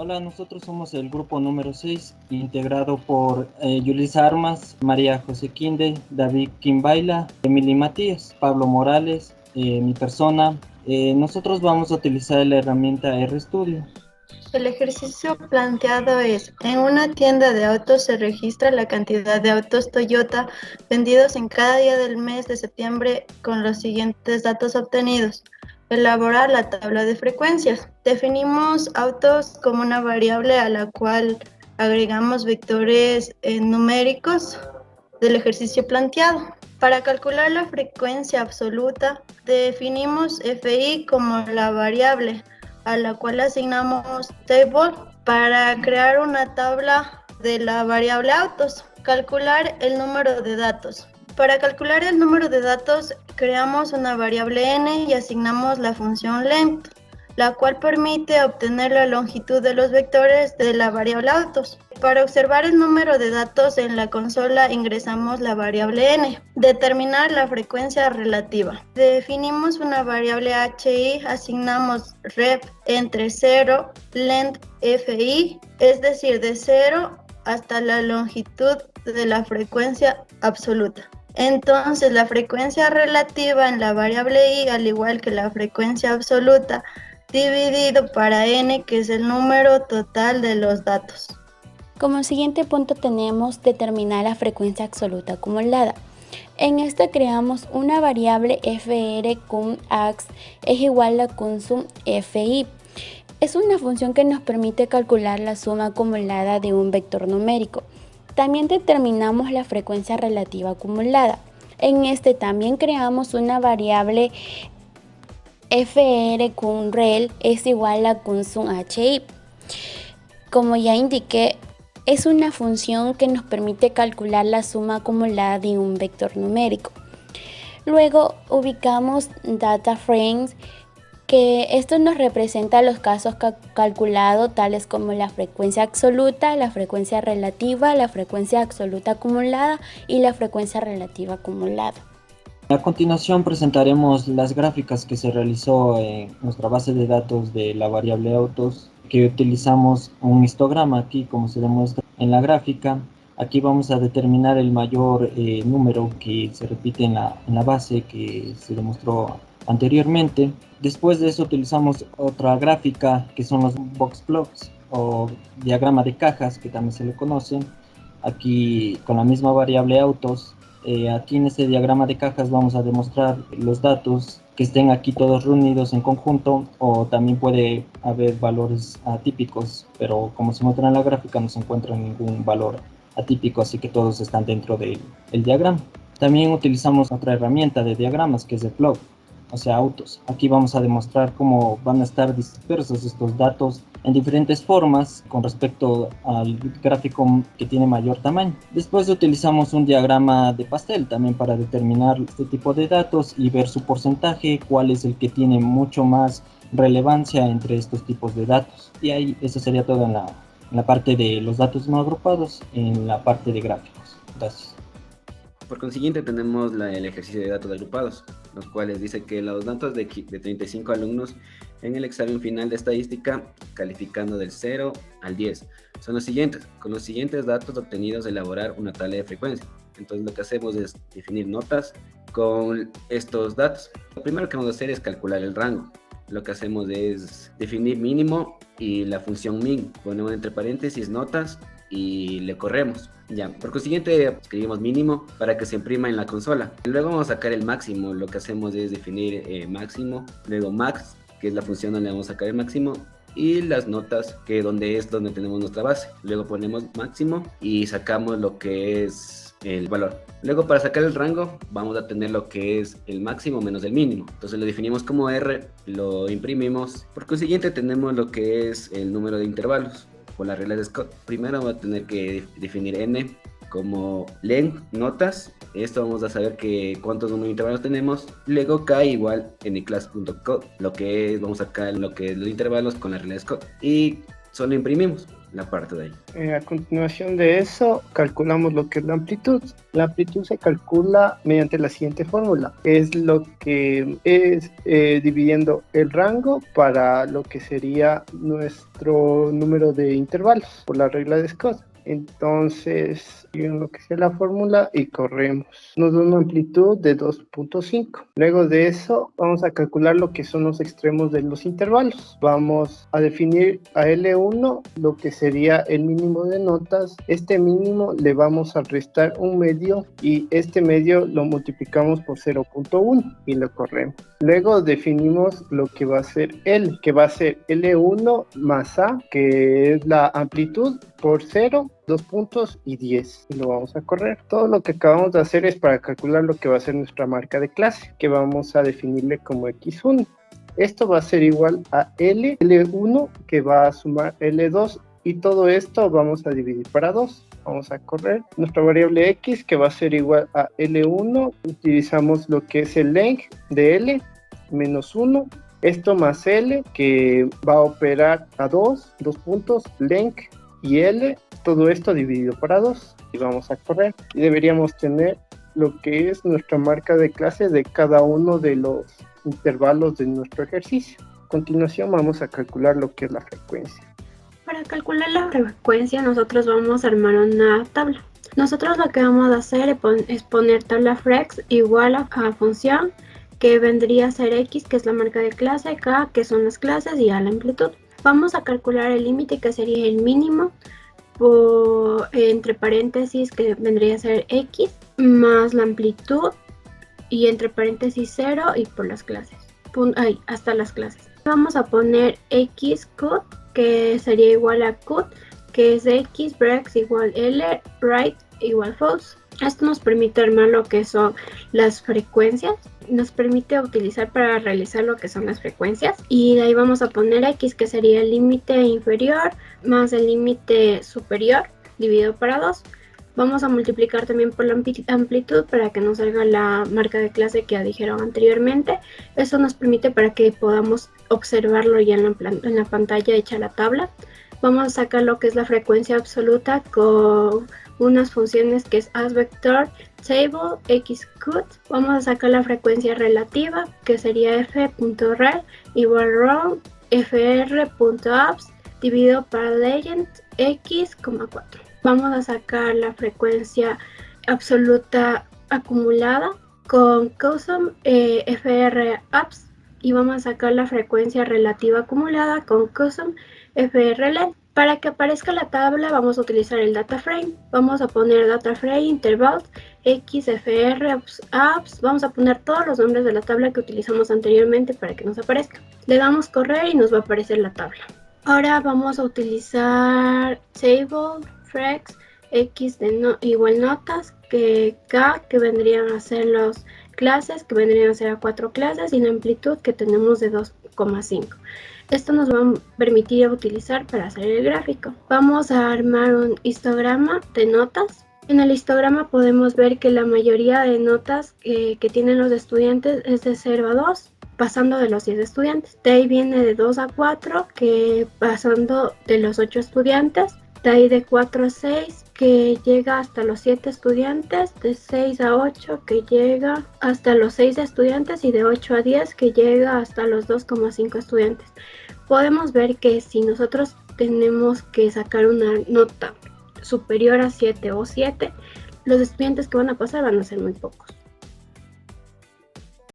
Hola, nosotros somos el grupo número 6, integrado por Yulisa Armas, María José Quinde, David Quimbaila, Emily Matías, Pablo Morales, mi persona. Nosotros vamos a utilizar la herramienta RStudio. El ejercicio planteado es: en una tienda de autos se registra la cantidad de autos Toyota vendidos en cada día del mes de septiembre con los siguientes datos obtenidos. Elaborar la tabla de frecuencias. Definimos autos como una variable a la cual agregamos vectores numéricos del ejercicio planteado. Para calcular la frecuencia absoluta, definimos FI como la variable a la cual asignamos table para crear una tabla de la variable autos. Calcular el número de datos. Para calcular el número de datos, creamos una variable n y asignamos la función length, la cual permite obtener la longitud de los vectores de la variable autos. Para observar el número de datos en la consola ingresamos la variable n. Determinar la frecuencia relativa. Definimos una variable hi, asignamos ref entre 0, length fi, es decir, de 0 hasta la longitud de la frecuencia absoluta. Entonces, la frecuencia relativa en la variable i, al igual que la frecuencia absoluta, dividido para n, que es el número total de los datos. Como siguiente punto tenemos determinar la frecuencia absoluta acumulada. En esta creamos una variable fr cum ax es igual a consum fi. Es una función que nos permite calcular la suma acumulada de un vector numérico. También determinamos la frecuencia relativa acumulada. En este también creamos una variable fr cum rel es igual a consum hi. Como ya indiqué, es una función que nos permite calcular la suma acumulada de un vector numérico. Luego ubicamos data frames, que esto nos representa los casos calculados, tales como la frecuencia absoluta, la frecuencia relativa, la frecuencia absoluta acumulada y la frecuencia relativa acumulada. A continuación presentaremos las gráficas que se realizó en nuestra base de datos de la variable autos, que utilizamos un histograma aquí, como se demuestra en la gráfica. Aquí vamos a determinar el mayor número que se repite en la base que se demostró anteriormente. Después de eso utilizamos otra gráfica que son los box plots o diagrama de cajas, que también se le conoce. Aquí con la misma variable autos. Aquí en este diagrama de cajas vamos a demostrar los datos que estén aquí todos reunidos en conjunto, o también puede haber valores atípicos, pero como se muestra en la gráfica no se encuentra ningún valor atípico, así que todos están dentro del diagrama. También utilizamos otra herramienta de diagramas que es el plot, o sea, autos. Aquí vamos a demostrar cómo van a estar dispersos estos datos en diferentes formas con respecto al gráfico que tiene mayor tamaño. Después utilizamos un diagrama de pastel también para determinar este tipo de datos y ver su porcentaje, cuál es el que tiene mucho más relevancia entre estos tipos de datos. Y ahí eso sería todo en la parte de los datos no agrupados, en la parte de gráficos. Gracias. Por consiguiente tenemos el ejercicio de datos agrupados, los cuales dice que los datos de 35 alumnos en el examen final de estadística, calificando del 0 al 10, son los siguientes. Con los siguientes datos obtenidos, elaborar una tabla de frecuencia. Entonces lo que hacemos es definir notas con estos datos. Lo primero que vamos a hacer es calcular el rango. Lo que hacemos es definir mínimo y la función min. Ponemos entre paréntesis notas y le corremos. Ya, por consiguiente escribimos mínimo para que se imprima en la consola. Luego vamos a sacar el máximo. Lo que hacemos es definir máximo, luego max, que es la función donde vamos a sacar el máximo, y las notas, que es donde tenemos nuestra base. Luego ponemos máximo y sacamos lo que es el valor. Luego, para sacar el rango, vamos a tener lo que es el máximo menos el mínimo. Entonces lo definimos como R, lo imprimimos. Por consiguiente tenemos lo que es el número de intervalos por la regla de Scott. Primero va a tener que definir n como length, notas. Esto vamos a saber que cuántos números de intervalos tenemos. Luego k igual nclass.code, lo que es, vamos a sacar lo que es los intervalos con la regla de Scott y solo imprimimos. la parte de ahí. A continuación de eso, calculamos lo que es la amplitud. La amplitud se calcula mediante la siguiente fórmula. Es lo que es dividiendo el rango para lo que sería nuestro número de intervalos por la regla de Scott. Entonces, en lo que sea la fórmula y corremos. Nos da una amplitud de 2.5. Luego de eso, vamos a calcular lo que son los extremos de los intervalos. Vamos a definir a L1 lo que sería el mínimo de notas. Este mínimo le vamos a restar un medio y este medio lo multiplicamos por 0.1 y lo corremos. Luego definimos lo que va a ser L, que va a ser L1 más A, que es la amplitud, por 0, 2 puntos y 10. Y lo vamos a correr. Todo lo que acabamos de hacer es para calcular lo que va a ser nuestra marca de clase, que vamos a definirle como X1. Esto va a ser igual a L1, que va a sumar L2, y todo esto vamos a dividir para 2. Vamos a correr nuestra variable X, que va a ser igual a L1. Utilizamos lo que es el length de L, menos 1. Esto más L, que va a operar a 2 puntos, length y L, todo esto dividido para 2. Y vamos a correr. Y deberíamos tener lo que es nuestra marca de clase de cada uno de los intervalos de nuestro ejercicio. A continuación vamos a calcular lo que es la frecuencia. Para calcular la frecuencia nosotros vamos a armar una tabla. Nosotros lo que vamos a hacer es poner tabla freq igual a función que vendría a ser X, que es la marca de clase, K, que son las clases, y A, la amplitud. Vamos a calcular el límite, que sería el mínimo, entre paréntesis, que vendría a ser X, más la amplitud, y entre paréntesis 0 y por las clases, hasta las clases. Vamos a poner X cut, que sería igual a cut, que es X, breaks igual L, right igual false. Esto nos permite armar lo que son las frecuencias, nos permite utilizar para realizar lo que son las frecuencias, y de ahí vamos a poner X, que sería el límite inferior más el límite superior dividido para 2. Vamos a multiplicar también por la amplitud para que nos salga la marca de clase que ya dijeron anteriormente. Eso nos permite para que podamos observarlo ya en la pantalla hecha la tabla. Vamos a sacar lo que es la frecuencia absoluta con unas funciones que es asVector, table, xcut. Vamos a sacar la frecuencia relativa, que sería f.rel igual round fr.abs dividido para legend x,4. Vamos a sacar la frecuencia absoluta acumulada con cosum fr.abs, y vamos a sacar la frecuencia relativa acumulada con cosum frlen. Para que aparezca la tabla vamos a utilizar el data frame. Vamos a poner data frame intervals xfr.abs. Vamos a poner todos los nombres de la tabla que utilizamos anteriormente para que nos aparezca. Le damos correr y nos va a aparecer la tabla. Ahora vamos a utilizar table freq x de igual notas, que k, que vendrían a ser las clases, que vendrían a ser a 4 clases, y la amplitud que tenemos de 2,5. Esto nos va a permitir utilizar para hacer el gráfico. Vamos a armar un histograma de notas. En el histograma podemos ver que la mayoría de notas que tienen los estudiantes es de 0 a 2, pasando de los 10 estudiantes. De ahí viene de 2 a 4, que pasando de los 8 estudiantes. De ahí de 4 a 6, que llega hasta los 7 estudiantes. De 6 a 8, que llega hasta los 6 estudiantes. Y de 8 a 10, que llega hasta los 2,5 estudiantes. Podemos ver que si nosotros tenemos que sacar una nota superior a 7 o 7, los estudiantes que van a pasar van a ser muy pocos.